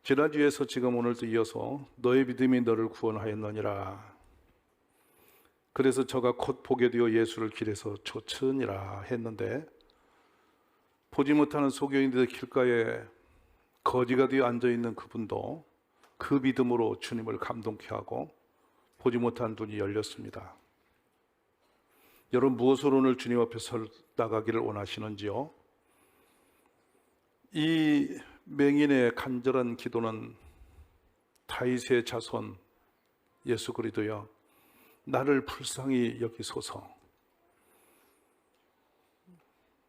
지난주에서 지금 오늘도 이어서 너의 믿음이 너를 구원하였느니라. 그래서 저가 곧 보게 되어 예수를 길에서 쫓으니라 했는데, 보지 못하는 소경인들 길가에 거지가 되어 앉아있는 그분도 그 믿음으로 주님을 감동케 하고 보지 못한 눈이 열렸습니다. 여러분, 무엇으로 오늘 주님 앞에 나가기를 원하시는지요? 이 맹인의 간절한 기도는 다윗의 자손 예수 그리스도여, 나를 불쌍히 여기소서.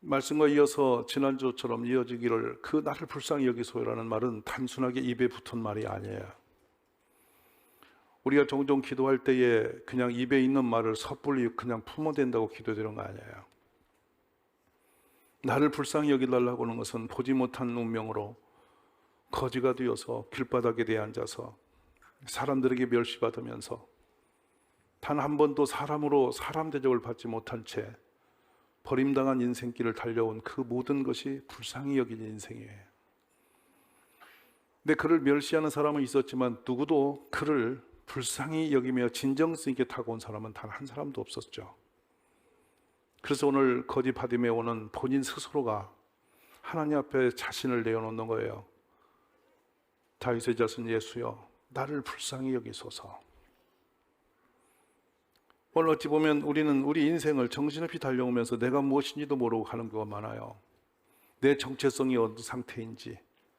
말씀과 이어서 지난주처럼 이어지기를, 그 나를 불쌍히 여기소서라는 말은 단순하게 입에 붙은 말이 아니에요. 우리가 종종 기도할 때에 그냥 입에 있는 말을 섣불리 그냥 품어댄다고 기도되는 거 아니에요. 나를 불쌍히 여기달라고 하는 것은 보지 못한 운명으로 거지가 되어서 길바닥에 대해 앉아서 사람들에게 멸시받으면서 단 한 번도 사람으로 사람 대접을 받지 못한 채 버림당한 인생길을 달려온 그 모든 것이 불쌍히 여긴 인생이에요. 근데 그를 멸시하는 사람은 있었지만 누구도 그를 불쌍히 여기며 진정성 있게 타고 온 사람은 단 한 사람도 없었죠. 그래서 오늘 거지 바디메 오는 본인 스스로가 하나님 앞에 자신을 내어놓는 거예요. 다윗의 자손 예수여, 나를 불쌍히 여기소서. 오늘 어찌 보면 우리는 우리 인생을 정신없이 달려오면서 내가 무엇인지도 모르고 가는 경우가 많아요. 내 정체성이 어떤 상태인지,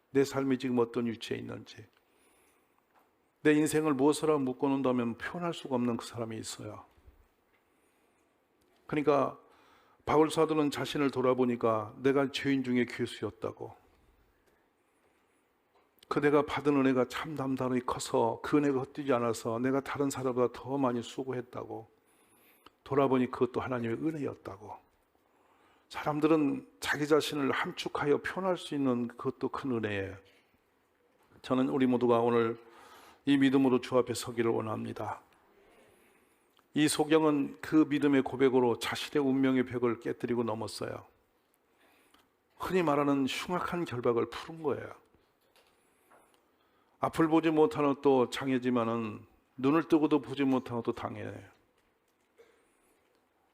내 삶이 지금 어떤 위치에 있는지, 내 인생을 무엇으로 묶어놓는다면 표현할 수가 없는 그 사람이 있어요. 그러니까 바울 사도는 자신을 돌아보니까 내가 죄인 중에 괴수였다고, 그 내가 받은 은혜가 참 남다르게 커서 그 은혜가 헛되지 않아서 내가 다른 사람보다 더 많이 수고했다고, 돌아보니 그것도 하나님의 은혜였다고. 사람들은 자기 자신을 함축하여 표현할 수 있는 그것도 큰 은혜예요. 저는 우리 모두가 오늘 이 믿음으로 주 앞에 서기를 원합니다. 이 소경은 그 믿음의 고백으로 자신의 운명의 벽을 깨뜨리고 넘었어요. 흔히 말하는 흉악한 결박을 풀은 거예요. 앞을 보지 못하는 것도 장애지만은 눈을 뜨고도 보지 못하는 것도 당해요.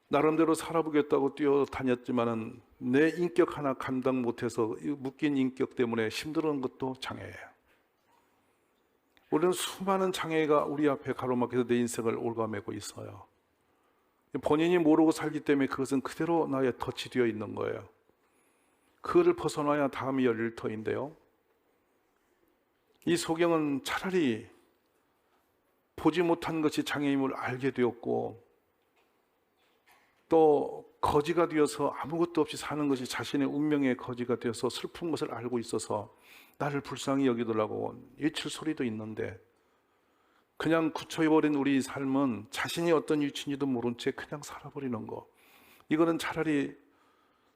나름대로 살아보겠다고 뛰어다녔지만은 내 인격 하나 감당 못해서 묶인 인격 때문에 힘들은 것도 장애예요. 우리는 수많은 장애가 우리 앞에 가로막혀서 내 인생을 올가매고 있어요. 본인이 모르고 살기 때문에 그것은 그대로 나의 덫이 되어 있는 거예요. 그거를 벗어나야 다음이 열릴 터인데요, 이 소경은 차라리 보지 못한 것이 장애임을 알게 되었고, 또 거지가 되어서 아무것도 없이 사는 것이 자신의 운명의 거지가 되어서 슬픈 것을 알고 있어서 나를 불쌍히 여기더라고 외칠 소리도 있는데, 그냥 굳혀버린 우리 삶은 자신이 어떤 위치인지도 모른 채 그냥 살아버리는 거, 이거는 차라리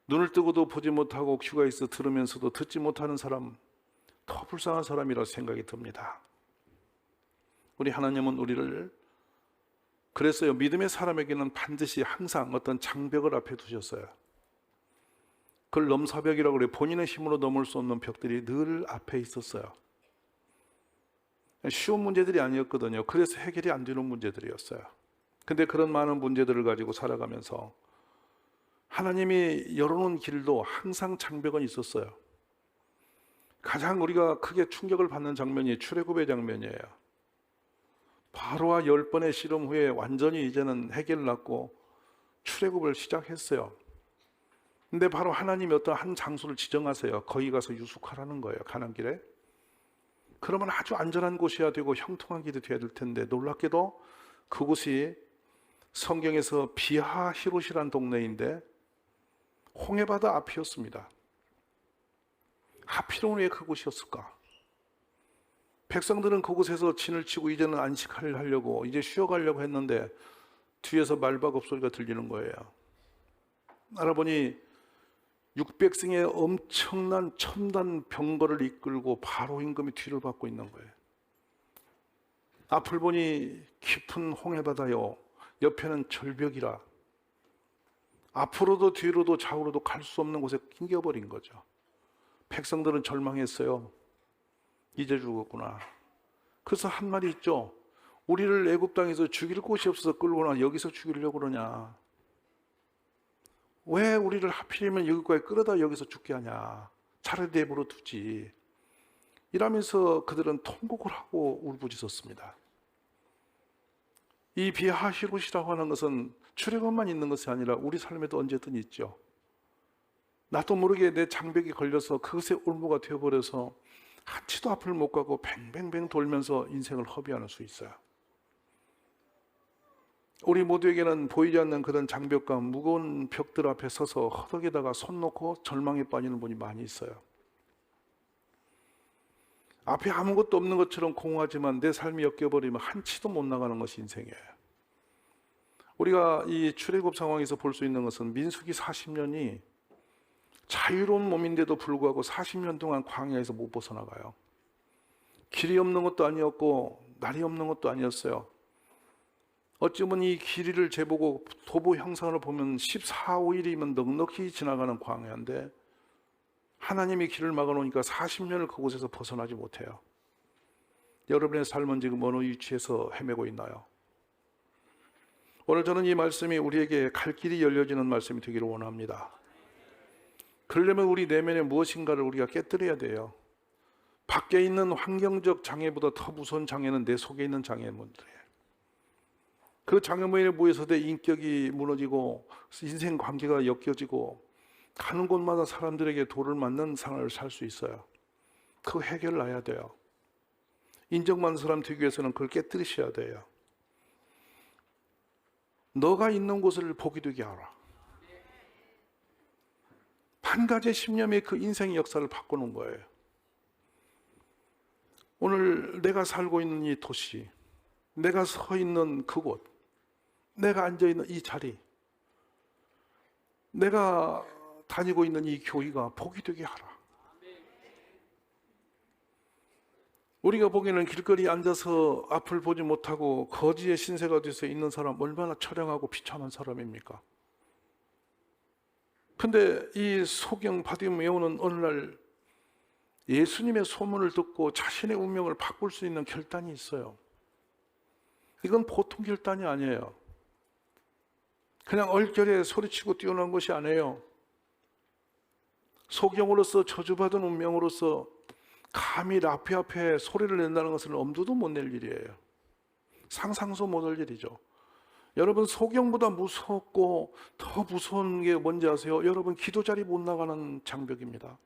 눈을 뜨고도 보지 못하고 귀가 있어 들으면서도 듣지 못하는 사람, 더 불쌍한 사람이라고 생각이 듭니다. 우리 하나님은 우리를, 그랬어요. 믿음의 사람에게는 반드시 항상 어떤 장벽을 앞에 두셨어요. 그걸 넘사벽이라고 그래요. 본인의 힘으로 넘을 수 없는 벽들이 늘 앞에 있었어요. 쉬운 문제들이 아니었거든요. 그래서 해결이 안 되는 문제들이었어요. 근데 그런 많은 문제들을 가지고 살아가면서 하나님이 열어놓은 길도 항상 장벽은 있었어요. 가장 우리가 크게 충격을 받는 장면이 출애굽의 장면이에요. 바로와 10번의 실험 후에 완전히 이제는 해결을 났고 출애굽을 시작했어요. 근데 바로 하나님이 어떤 한 장소를 지정하세요. 거기 가서 유숙하라는 거예요, 가는 길에. 그러면 아주 안전한 곳이어야 되고 형통한 길이 되어야 될 텐데, 놀랍게도 그곳이 성경에서 비하 히롯이라는 동네인데 홍해바다 앞이었습니다. 하필이면 왜 그곳이었을까? 백성들은 그곳에서 진을 치고 이제는 안식을 하려고, 이제 쉬어가려고 했는데 뒤에서 말박업 소리가 들리는 거예요. 알아보니 600승의 엄청난 첨단 병거를 이끌고 바로 임금이 뒤를 받고 있는 거예요. 앞을 보니 깊은 홍해바다요, 옆에는 절벽이라 앞으로도 뒤로도 좌우로도 갈 수 없는 곳에 낑겨버린 거죠. 백성들은 절망했어요. 이제 죽었구나. 그래서 한 말이 있죠. 우리를 애굽 땅에서 죽일 곳이 없어서 끌고 나 여기서 죽이려고 그러냐. 왜 우리를 하필이면 여기까지 끌어다 여기서 죽게 하냐. 차라리 내버려 두지. 이러면서 그들은 통곡을 하고 울부짖었습니다. 이 비하히롯이라고 하는 것은 출애굽만 있는 것이 아니라 우리 삶에도 언제든 있죠. 나도 모르게 내 장벽이 걸려서 그것의 올무가 되어버려서 한치도 앞을 못 가고 뱅뱅뱅 돌면서 인생을 허비하는 수 있어요. 우리 모두에게는 보이지 않는 그런 장벽과 무거운 벽들 앞에 서서 허덕에다가 손 놓고 절망에 빠지는 분이 많이 있어요. 앞에 아무것도 없는 것처럼 공허하지만 내 삶이 엮여버리면 한치도 못 나가는 것이 인생이에요. 우리가 이 출애굽 상황에서 볼 수 있는 것은 민수기 40년이 자유로운 몸인데도 불구하고 40년 동안 광야에서 못 벗어나가요. 길이 없는 것도 아니었고 날이 없는 것도 아니었어요. 어쩌면 이 길이를 재보고 도보 형상을 보면 14, 5일이면 넉넉히 지나가는 광야인데 하나님이 길을 막아놓으니까 40년을 그곳에서 벗어나지 못해요. 여러분의 삶은 지금 어느 위치에서 헤매고 있나요? 오늘 저는 이 말씀이 우리에게 갈 길이 열려지는 말씀이 되기를 원합니다. 그러려면 우리 내면에 무엇인가를 우리가 깨뜨려야 돼요. 밖에 있는 환경적 장애보다 더 무서운 장애는 내 속에 있는 장애물들이에요. 그 장애물에 모여서 내 인격이 무너지고 인생 관계가 엮여지고 가는 곳마다 사람들에게 돌을 맞는 생활을 살 수 있어요. 그 해결을 해야 돼요. 인정받는 사람 되기 위해서는 그걸 깨뜨리셔야 돼요. 너가 있는 곳을 복이 되게 하라. 한 가지 신념이 그 인생의 역사를 바꾸는 거예요. 오늘 내가 살고 있는 이 도시, 내가 서 있는 그곳, 내가 앉아있는 이 자리, 내가 다니고 있는 이 교회가 복이 되게 하라. 우리가 보기에는 길거리에 앉아서 앞을 보지 못하고 거지의 신세가 돼서 있는 사람 얼마나 처량하고 비참한 사람입니까? 근데 이 소경 바디메오는 어느 날 예수님의 소문을 듣고 자신의 운명을 바꿀 수 있는 결단이 있어요. 이건 보통 결단이 아니에요. 그냥 얼결에 소리치고 뛰어난 것이 아니에요. 소경으로서 저주받은 운명으로서 감히 라피 앞에 소리를 낸다는 것은 엄두도 못 낼 일이에요. 상상도 못할 일이죠. 여러분, 소경보다 무섭고 더 무서운 게 뭔지 아세요? 여러분, 기도 자리 못 나가는 장벽입니다.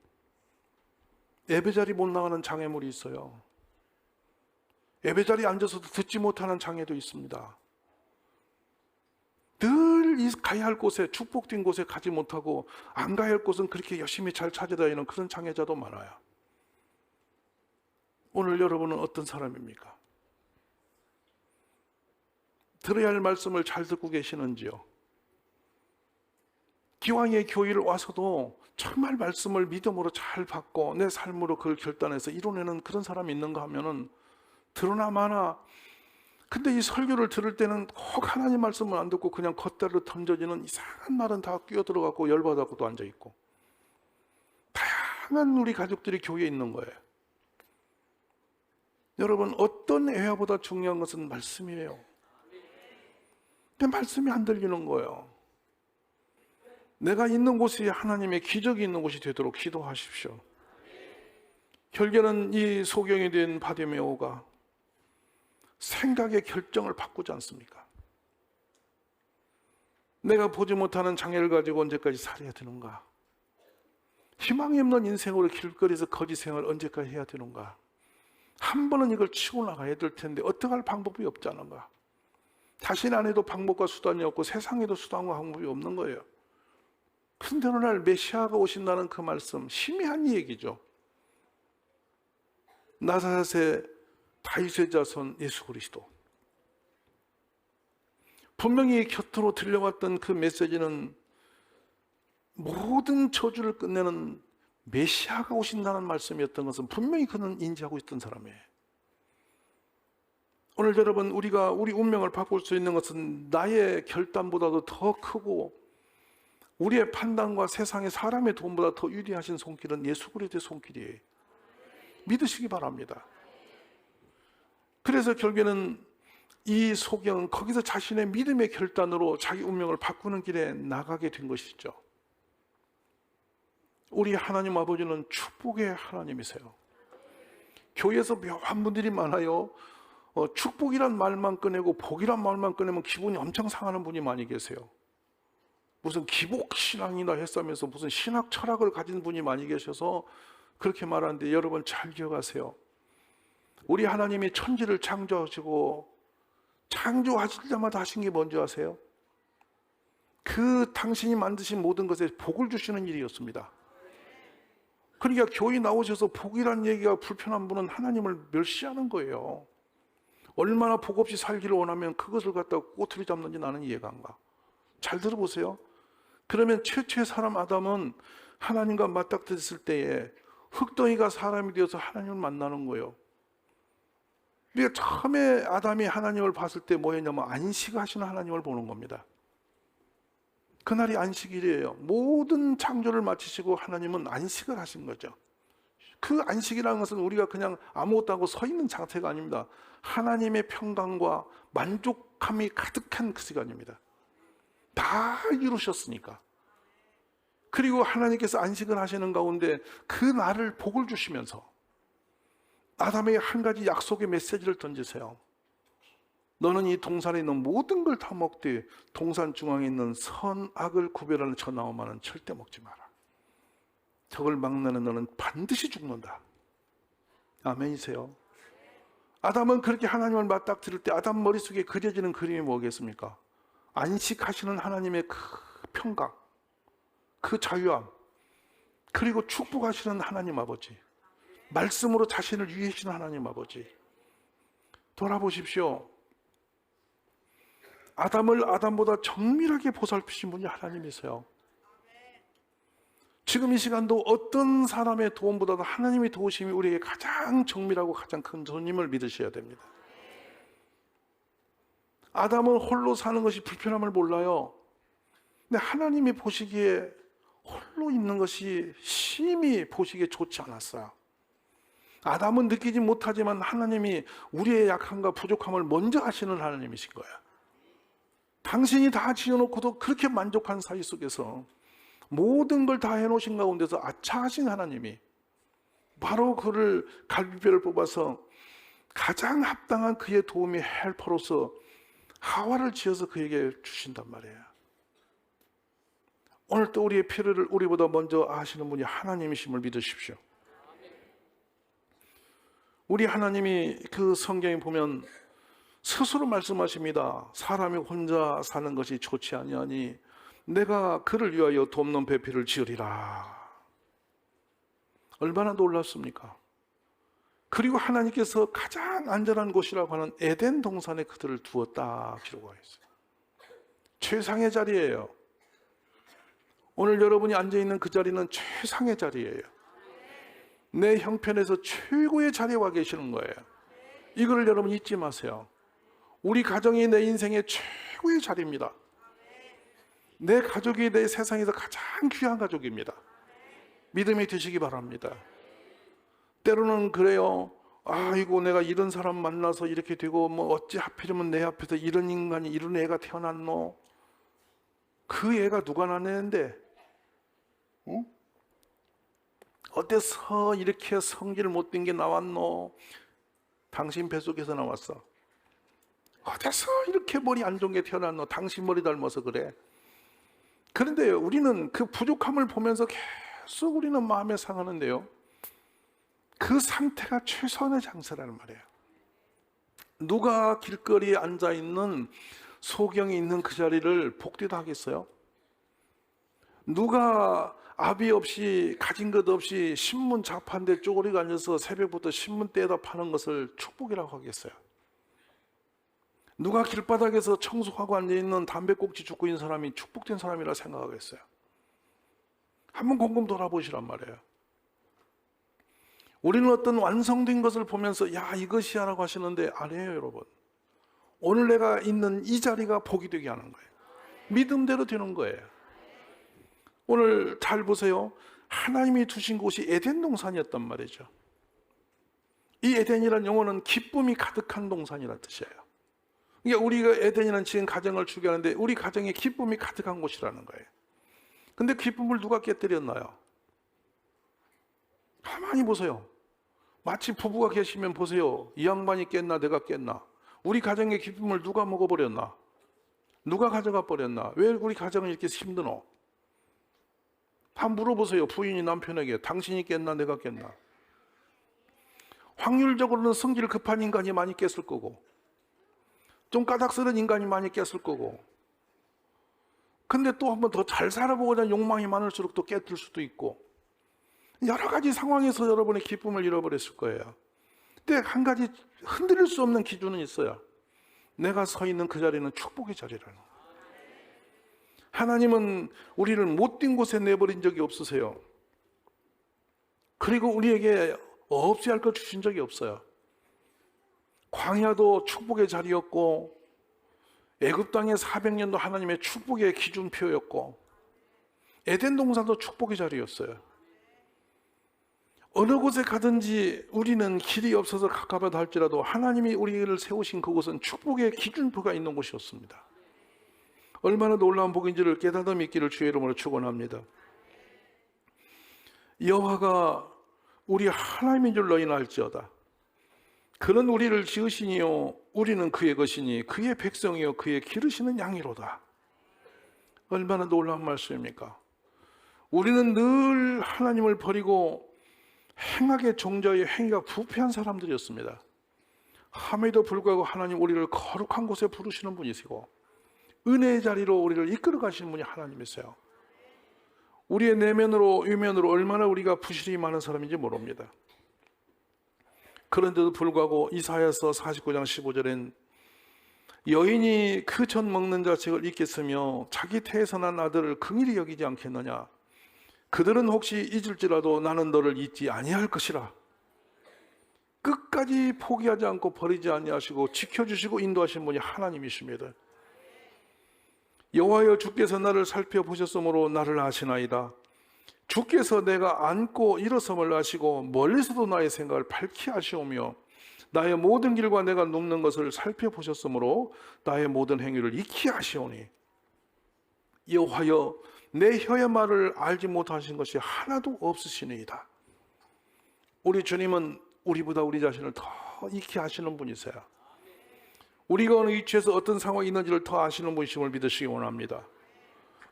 예배 자리 못 나가는 장애물이 있어요. 예배 자리에 앉아서도 듣지 못하는 장애도 있습니다. 늘 이 가야 할 곳에, 축복된 곳에 가지 못하고 안 가야 할 곳은 그렇게 열심히 잘 찾아다니는 그런 장애자도 많아요. 오늘 여러분은 어떤 사람입니까? 들어야 할 말씀을 잘 듣고 계시는지요? 기왕에 교회를 와서도 정말 말씀을 믿음으로 잘 받고 내 삶으로 그걸 결단해서 이뤄내는 그런 사람이 있는가 하면은 들으나 마나. 근데 이 설교를 들을 때는 혹 하나님 말씀을 안 듣고 그냥 겉다리로 던져지는 이상한 말은 다 끼어들어가고 열받아갖고 또 앉아있고. 다양한 우리 가족들이 교회에 있는 거예요. 여러분, 어떤 애화보다 중요한 것은 말씀이에요. 근데 말씀이 안 들리는 거예요. 내가 있는 곳이 하나님의 기적이 있는 곳이 되도록 기도하십시오. 결국에는 이 소경이 된 바디메오가 생각의 결정을 바꾸지 않습니까? 내가 보지 못하는 장애를 가지고 언제까지 살아야 되는가? 희망이 없는 인생으로 길거리에서 거지 생활을 언제까지 해야 되는가? 한 번은 이걸 치고 나가야 될 텐데 어떻게 할 방법이 없지 않은가? 자신 안에도 방법과 수단이 없고 세상에도 수단과 방법이 없는 거예요. 그런데 어느 날 메시아가 오신다는 그 말씀, 희미한 얘기죠. 나사렛의 다윗의 자손 예수 그리스도. 분명히 곁으로 들려왔던 그 메시지는 모든 저주를 끝내는 메시아가 오신다는 말씀이었던 것은 분명히 그는 인지하고 있던 사람이에요. 오늘 여러분, 우리가 우리 운명을 바꿀 수 있는 것은 나의 결단보다도 더 크고 우리의 판단과 세상의 사람의 도움보다 더 위대하신 손길은 예수 그리스도의 손길이에요. 믿으시기 바랍니다. 그래서 결국에는 이 소경은 거기서 자신의 믿음의 결단으로 자기 운명을 바꾸는 길에 나가게 된 것이죠. 우리 하나님 아버지는 축복의 하나님이세요. 교회에서 묘한 분들이 많아요. 축복이란 말만 꺼내고 복이란 말만 꺼내면 기분이 엄청 상하는 분이 많이 계세요. 무슨 기복신앙이나 했으면서 무슨 신학 철학을 가진 분이 많이 계셔서 그렇게 말하는데, 여러분 잘 기억하세요. 우리 하나님이 천지를 창조하시고 창조하실 때마다 하신 게 뭔지 아세요? 그 당신이 만드신 모든 것에 복을 주시는 일이었습니다. 그러니까 교회 나오셔서 복이라는 얘기가 불편한 분은 하나님을 멸시하는 거예요. 얼마나 복 없이 살기를 원하면 그것을 갖다가 꼬투리 잡는지 나는 이해가 안 가. 잘 들어보세요. 그러면 최초의 사람 아담은 하나님과 맞닥뜨렸을 때에 흙덩이가 사람이 되어서 하나님을 만나는 거예요. 그러니까 처음에 아담이 하나님을 봤을 때 뭐였냐면 안식하시는 하나님을 보는 겁니다. 그날이 안식일이에요. 모든 창조를 마치시고 하나님은 안식을 하신 거죠. 그 안식이라는 것은 우리가 그냥 아무것도 하고 서 있는 상태가 아닙니다. 하나님의 평강과 만족함이 가득한 그 시간입니다. 다 이루셨으니까. 그리고 하나님께서 안식을 하시는 가운데 그 날을 복을 주시면서 아담에게 한 가지 약속의 메시지를 던지세요. 너는 이 동산에 있는 모든 걸 다 먹되 동산 중앙에 있는 선악을 구별하는 저 나무만은 절대 먹지 마라. 저걸 막나는 너는 반드시 죽는다. 아멘이세요. 아담은 그렇게 하나님을 맞닥뜨릴 때 아담 머릿속에 그려지는 그림이 뭐겠습니까? 안식하시는 하나님의 그 평강, 그 자유함, 그리고 축복하시는 하나님 아버지, 말씀으로 자신을 위해주시는 하나님 아버지. 돌아보십시오. 아담을 아담보다 정밀하게 보살피신 분이 하나님이세요. 지금 이 시간도 어떤 사람의 도움보다도 하나님의 도우심이 우리에게 가장 정밀하고 가장 큰 손님을 믿으셔야 됩니다. 아담은 홀로 사는 것이 불편함을 몰라요. 근데 하나님이 보시기에 홀로 있는 것이 심히 보시기에 좋지 않았어요. 아담은 느끼지 못하지만 하나님이 우리의 약함과 부족함을 먼저 하시는 하나님이신 거예요. 당신이 다 지어놓고도 그렇게 만족한 사이 속에서 모든 걸 다 해놓으신 가운데서 아차하신 하나님이 바로 그를 갈비뼈를 뽑아서 가장 합당한 그의 도움의 헬퍼로서 하와를 지어서 그에게 주신단 말이에요. 오늘 또 우리의 필요를 우리보다 먼저 아시는 분이 하나님이심을 믿으십시오. 우리 하나님이 그 성경에 보면 스스로 말씀하십니다. 사람이 혼자 사는 것이 좋지 아니하니 내가 그를 위하여 돕는 배필을 지으리라. 얼마나 놀랍습니까? 그리고 하나님께서 가장 안전한 곳이라고 하는 에덴 동산에 그들을 두었다 기록하고 있어요. 최상의 자리예요. 오늘 여러분이 앉아있는 그 자리는 최상의 자리예요. 내 형편에서 최고의 자리에 와 계시는 거예요. 이거를 여러분 잊지 마세요. 우리 가정이 내 인생의 최고의 자리입니다. 내 가족이 내 세상에서 가장 귀한 가족입니다. 믿음이 되시기 바랍니다. 때로는 그래요. 아이고 내가 이런 사람 만나서 이렇게 되고 뭐 어찌 하필이면 내 앞에서 이런 인간이 이런 애가 태어났노. 그 애가 누가 낳았는데 응? 어때서 이렇게 성질 못된 게 나왔노? 당신 뱃속에서 나왔어. 어때서 이렇게 머리 안 좋은 게 태어났노? 당신 머리 닮아서 그래. 그런데 우리는 그 부족함을 보면서 계속 우리는 마음에 상하는데요, 그 상태가 최선의 장사라는 말이에요. 누가 길거리에 앉아있는 소경이 있는 그 자리를 복되다 하겠어요? 누가 아비 없이 가진 것 없이 신문 잡한데 쪼그리고 앉아서 새벽부터 신문 떼다 파는 것을 축복이라고 하겠어요? 누가 길바닥에서 청소하고 앉아있는 담배꼭지 줍고 있는 사람이 축복된 사람이라 생각하겠어요? 한번 곰곰 돌아보시란 말이에요. 우리는 어떤 완성된 것을 보면서 야 이것이야 라고 하시는데 아니에요 여러분. 오늘 내가 있는 이 자리가 복이 되게 하는 거예요. 믿음대로 되는 거예요. 오늘 잘 보세요. 하나님이 두신 곳이 에덴 동산이었단 말이죠. 이 에덴이라는 용어는 기쁨이 가득한 동산이라는 뜻이에요. 그러니까 우리가 에덴이라는 지은 가정을 추구하는데 우리 가정에 기쁨이 가득한 곳이라는 거예요. 근데 기쁨을 누가 깨뜨렸나요? 가만히 보세요. 마치 부부가 계시면 보세요. 이 양반이 깼나 내가 깼나? 우리 가정의 기쁨을 누가 먹어버렸나? 누가 가져가 버렸나? 왜 우리 가정은 이렇게 힘드노? 다 물어보세요. 부인이 남편에게 당신이 깼나 내가 깼나? 확률적으로는 성질 급한 인간이 많이 깼을 거고 좀 까닥스러운 인간이 많이 깼을 거고, 근데 또 한 번 더 잘 살아보고자 욕망이 많을수록 또 깨뜨릴 수도 있고, 여러 가지 상황에서 여러분의 기쁨을 잃어버렸을 거예요. 근데 한 가지 흔들릴 수 없는 기준은 있어요. 내가 서 있는 그 자리는 축복의 자리라는 거예요. 하나님은 우리를 못된 곳에 내버린 적이 없으세요. 그리고 우리에게 없이 할 것 주신 적이 없어요. 광야도 축복의 자리였고 애굽 땅의 400년도 하나님의 축복의 기준표였고 에덴 동산도 축복의 자리였어요. 어느 곳에 가든지 우리는 길이 없어서 갑갑하다 할지라도 하나님이 우리를 세우신 그곳은 축복의 기준표가 있는 곳이었습니다. 얼마나 놀라운 복인지를 깨닫음 있기를 주의 이름으로 축원합니다. 여호와가 우리 하나님인 줄 너희는 알지어다. 그는 우리를 지으시니요 우리는 그의 것이니 그의 백성이요 그의 기르시는 양이로다. 얼마나 놀라운 말씀입니까? 우리는 늘 하나님을 버리고 행악의 종자의 행위가 부패한 사람들이었습니다. 함에도 불구하고 하나님 우리를 거룩한 곳에 부르시는 분이시고 은혜의 자리로 우리를 이끌어 가시는 분이 하나님이세요. 우리의 내면으로 외면으로 얼마나 우리가 부실이 많은 사람인지 모릅니다. 그런데도 불구하고 이사야서 49장 15절엔 여인이 그 젖 먹는 자식을 잊겠으며 자기 태에서 난 아들을 긍휼히 여기지 않겠느냐. 그들은 혹시 잊을지라도 나는 너를 잊지 아니할 것이라. 끝까지 포기하지 않고 버리지 아니하시고 지켜주시고 인도하신 분이 하나님이십니다. 여호와여 주께서 나를 살펴보셨으므로 나를 아시나이다. 주께서 내가 앉고 일어섬을 아시고 멀리서도 나의 생각을 밝히 아시오며 나의 모든 길과 내가 눕는 것을 살펴보셨으므로 나의 모든 행위를 익히 아시오니 여호와여 내 혀의 말을 알지 못하신 것이 하나도 없으시니이다. 우리 주님은 우리보다 우리 자신을 더 익히 아시는 분이세요. 우리가 어느 위치에서 어떤 상황이 있는지를 더 아시는 분이심을 믿으시기 원합니다.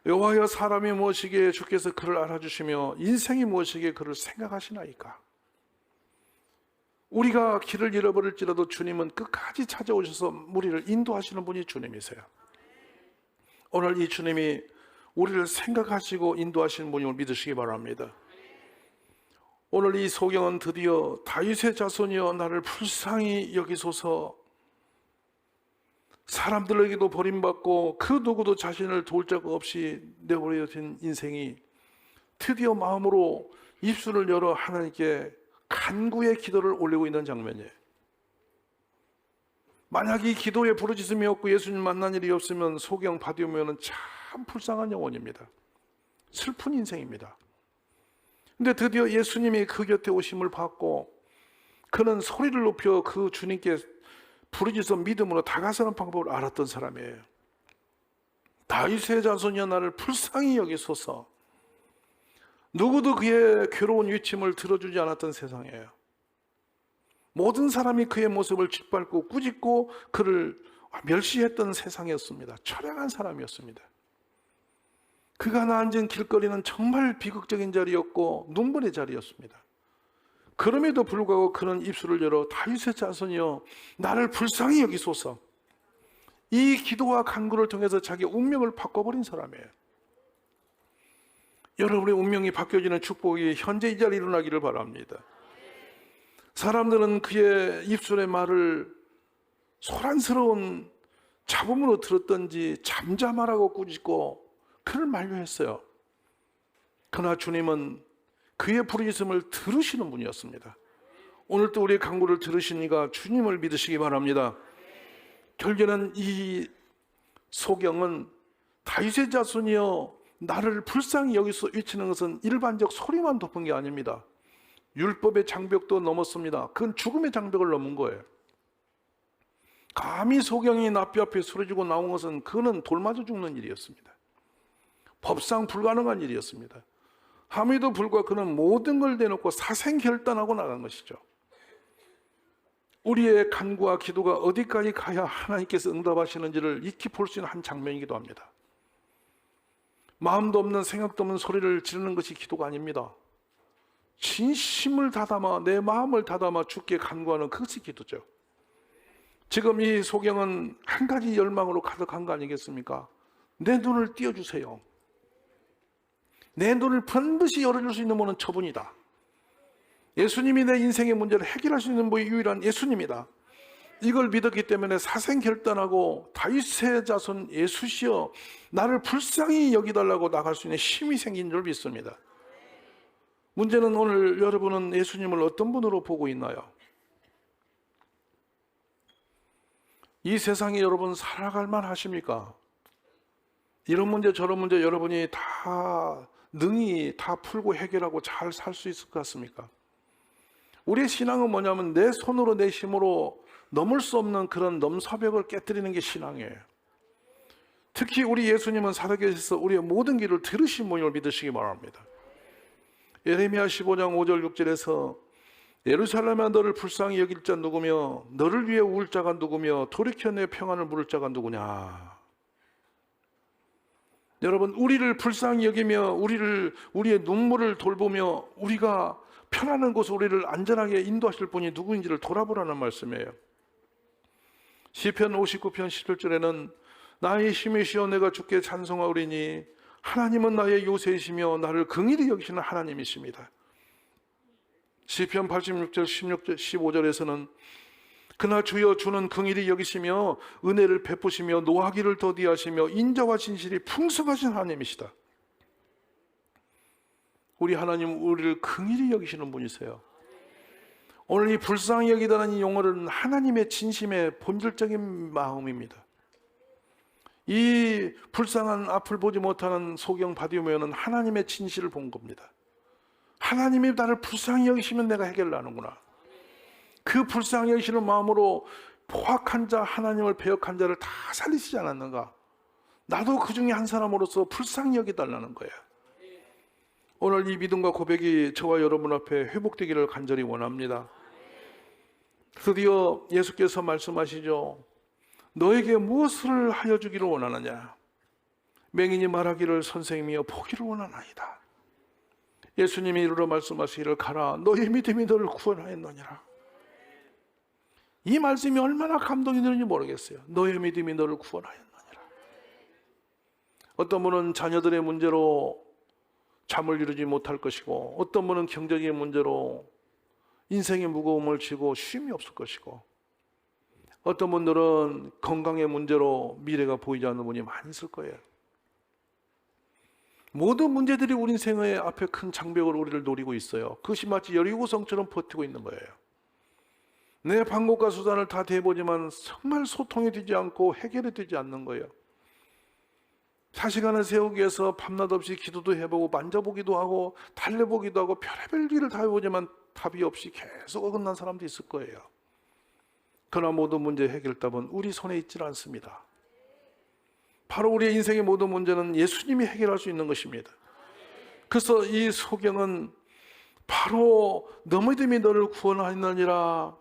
여호와여 사람이 무엇이기에 주께서 그를 알아주시며 인생이 무엇이기에 그를 생각하시나이까. 우리가 길을 잃어버릴지라도 주님은 끝까지 찾아오셔서 우리를 인도하시는 분이 주님이세요. 오늘 이 주님이 우리를 생각하시고 인도하시는 분임을 믿으시기 바랍니다. 오늘 이 소경은 드디어 다윗의 자손이여 나를 불쌍히 여기소서. 사람들에게도 버림받고 그 누구도 자신을 도울 자 없이 내버려진 인생이 드디어 마음으로 입술을 열어 하나님께 간구의 기도를 올리고 있는 장면이에요. 만약 이 기도에 부르짖음이 없고 예수님 만난 일이 없으면 소경 바디오면은 참 불쌍한 영혼입니다. 슬픈 인생입니다. 근데 드디어 예수님이 그 곁에 오심을 받고 그는 소리를 높여 그 주님께 부르짖어 믿음으로 다가서는 방법을 알았던 사람이에요. 다윗의 자손이여 나를 불쌍히 여기소서. 누구도 그의 괴로운 위침을 들어주지 않았던 세상이에요. 모든 사람이 그의 모습을 짓밟고 꾸짖고 그를 멸시했던 세상이었습니다. 처량한 사람이었습니다. 그가 앉은 길거리는 정말 비극적인 자리였고 눈물의 자리였습니다. 그럼에도 불구하고 그는 입술을 열어 다윗의 자손이여 나를 불쌍히 여기소서. 이 기도와 간구를 통해서 자기의 운명을 바꿔버린 사람이에요. 여러분의 운명이 바뀌어지는 축복이 현재 이 자리에 일어나기를 바랍니다. 사람들은 그의 입술의 말을 소란스러운 잡음으로 들었던지 잠잠하라고 꾸짖고 그를 만류했어요. 그러나 주님은 그의 부르짖음을 들으시는 분이었습니다. 오늘도 우리의 간구를 들으시니까 주님을 믿으시기 바랍니다. 결국에는 이 소경은 다윗의 자손이여 나를 불쌍히 여기서 외치는 것은 일반적 소리만 덮은 게 아닙니다. 율법의 장벽도 넘었습니다. 그건 죽음의 장벽을 넘은 거예요. 감히 소경이 납비 앞에 쓰러지고 나온 것은 그는 돌 맞아 죽는 일이었습니다. 법상 불가능한 일이었습니다. 함에도 불구하고 그는 모든 걸 내놓고 사생결단하고 나간 것이죠. 우리의 간구와 기도가 어디까지 가야 하나님께서 응답하시는지를 익히 볼 수 있는 한 장면이기도 합니다. 마음도 없는 생각도 없는 소리를 지르는 것이 기도가 아닙니다. 진심을 다담아 내 마음을 다담아 주께 간구하는 그것이 기도죠. 지금 이 소경은 한 가지 열망으로 가득한 거 아니겠습니까? 내 눈을 띄워주세요. 내 눈을 번듯이 열어줄 수 있는 분은 저분이다. 예수님이 내 인생의 문제를 해결할 수 있는 분이 유일한 예수님이다. 이걸 믿었기 때문에 사생결단하고 다윗의 자손 예수시여 나를 불쌍히 여기달라고 나갈 수 있는 힘이 생긴 줄 믿습니다. 문제는 오늘 여러분은 예수님을 어떤 분으로 보고 있나요? 이 세상에 여러분 살아갈 만 하십니까? 이런 문제 저런 문제 여러분이 다 능히 다 풀고 해결하고 잘 살 수 있을 것 같습니까? 우리의 신앙은 뭐냐면 내 손으로 내 힘으로 넘을 수 없는 그런 넘사벽을 깨뜨리는 게 신앙이에요. 특히 우리 예수님은 살아계셔서 우리의 모든 길을 들으신 분을 믿으시기 바랍니다. 예레미야 15장 5절 6절에서 예루살렘아 너를 불쌍히 여길 자 누구며 너를 위해 울 자가 누구며 돌이켜 내 평안을 물을 자가 누구냐. 여러분 우리를 불쌍히 여기며 우리의 눈물을 돌보며 우리가 편안한 곳으로 우리를 안전하게 인도하실 분이 누구인지를 돌아보라는 말씀이에요. 시편 59편 11절에는 나의 힘이시여 내가 주께 찬송하오리니 하나님은 나의 요새이시며 나를 긍휼히 여기시는 하나님이십니다. 시편 86절 16절 15절에서는 그나 주여 주는 긍휼히 여기시며 은혜를 베푸시며 노하기를 더디하시며 인자와 진실이 풍성하신 하나님이시다. 우리 하나님 우리를 긍휼히 여기시는 분이세요. 오늘 이 불쌍히 여기다는 이 용어는 하나님의 진심의 본질적인 마음입니다. 이 불쌍한 앞을 보지 못하는 소경 바디메오는 하나님의 진실을 본 겁니다. 하나님이 나를 불쌍히 여기시면 내가 해결을 하는구나. 그 불쌍히 여기시는 마음으로 포악한 자, 하나님을 배역한 자를 다 살리시지 않았는가? 나도 그 중에 한 사람으로서 불쌍히 여기달라는 거예요. 오늘 이 믿음과 고백이 저와 여러분 앞에 회복되기를 간절히 원합니다. 드디어 예수께서 말씀하시죠. 너에게 무엇을 하여 주기를 원하느냐? 맹인이 말하기를 선생님이여 보기를 원하나이다. 예수님이 이르러 말씀하시기를 가라 너의 믿음이 너를 구원하였느니라. 이 말씀이 얼마나 감동이 되는지 모르겠어요. 너의 믿음이 너를 구원하였느니라. 어떤 분은 자녀들의 문제로 잠을 이루지 못할 것이고 어떤 분은 경제적인 문제로 인생의 무거움을 지고 쉼이 없을 것이고 어떤 분들은 건강의 문제로 미래가 보이지 않는 분이 많이 있을 거예요. 모든 문제들이 우리 인생의 앞에 큰 장벽으로 우리를 노리고 있어요. 그것이 마치 여리고성처럼 버티고 있는 거예요. 내 방법과 수단을 다 대보지만 정말 소통이 되지 않고 해결이 되지 않는 거예요. 사시간을 세우기 위해서 밤낮 없이 기도도 해보고 만져보기도 하고 달래보기도 하고 별의별 일을 다 해보지만 답이 없이 계속 어긋난 사람도 있을 거예요. 그러나 모든 문제 해결답은 우리 손에 있질 않습니다. 바로 우리의 인생의 모든 문제는 예수님이 해결할 수 있는 것입니다. 그래서 이 소경은 바로 너 믿음이 너를 구원하였느니라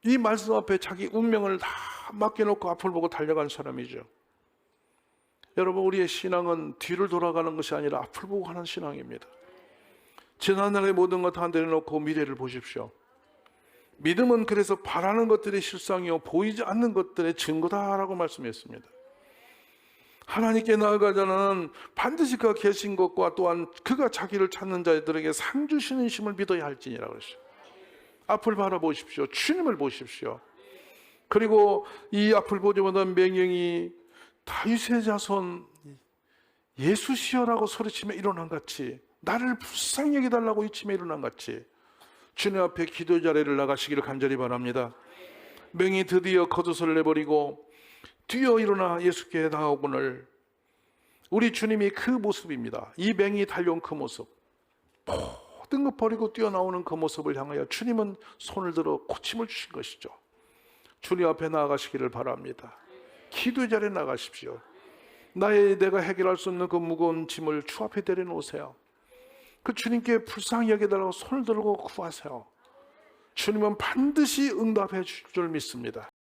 이 말씀 앞에 자기 운명을 다 맡겨놓고 앞을 보고 달려간 사람이죠. 여러분 우리의 신앙은 뒤를 돌아가는 것이 아니라 앞을 보고 하는 신앙입니다. 지난날의 모든 것 다 내려놓고 미래를 보십시오. 믿음은 그래서 바라는 것들의 실상이요 보이지 않는 것들의 증거다라고 말씀했습니다. 하나님께 나아가자는 반드시 그가 계신 것과 또한 그가 자기를 찾는 자들에게 상 주시는 힘을 믿어야 할지니라 그러시죠. 앞을 바라보십시오. 주님을 보십시오. 그리고 이 앞을 보지 못한 맹령이 다윗의 자손 예수시여라고 소리치며 일어난 같이 나를 불쌍히 여기달라고 이치며 일어난 같이 주님 앞에 기도 자리를 나가시기를 간절히 바랍니다. 맹이 드디어 겉옷을 내버리고 뛰어 일어나 예수께 나아오거늘 우리 주님이 그 모습입니다. 이 맹이 달려온 그 모습 모든 것 버리고 뛰어나오는 그 모습을 향하여 주님은 손을 들어 고침을 주신 것이죠. 주님 앞에 나아가시기를 바랍니다. 기도의 자리에 나가십시오. 내가 해결할 수 없는 그 무거운 짐을 주 앞에 내려놓으세요. 그 주님께 불쌍히 여겨달라고 손을 들고 구하세요. 주님은 반드시 응답해 주실 줄 믿습니다.